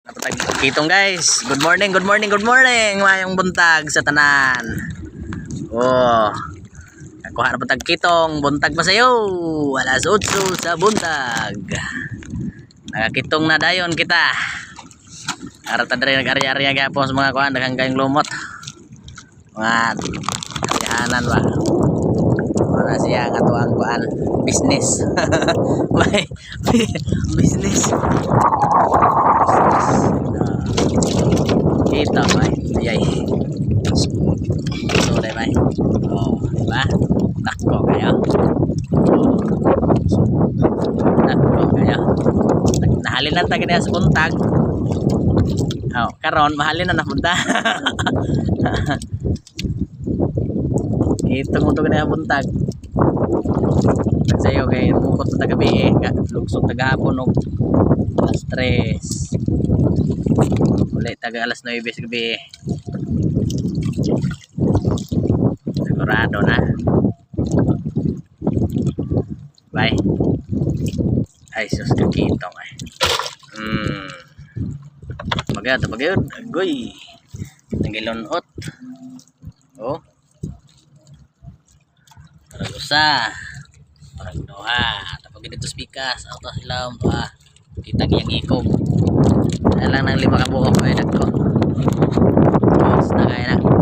Kitong guys, good morning, good morning, good morning. Mayong buntag sa tanan. Oh, nakuha na buntag kitong, buntag pa sayo. Alas 8 sa buntag. Nakakitong na dayon kita. Arata diri nag-ari-ari gapon sa mga kuan daghang kayong lumot. Mga kasihanan ba. Wala siya nga tuang kuan business. May business. Kita bay, ayay. So dai bay. Oh, diba? Takko kayo. Takko kayo. Nahalin lang ta kini sa buntag. Oh, karon mahalin na napunta. Ito mo to kini buntag. Sayo kay bukod sa gabi lugsot tagahapon og alas 3. Ulit taga alas 9 sa gabi. Sigurado na. Bye. Ay sus kakitong ay. Magayod agoy. Nagilunot. Oh. Parang usa. Parang doha. Tapos dito spikas auto silam doha. Kita giyang ikog. Alang nang 5 ka buok ay dagko. Basta kaya na.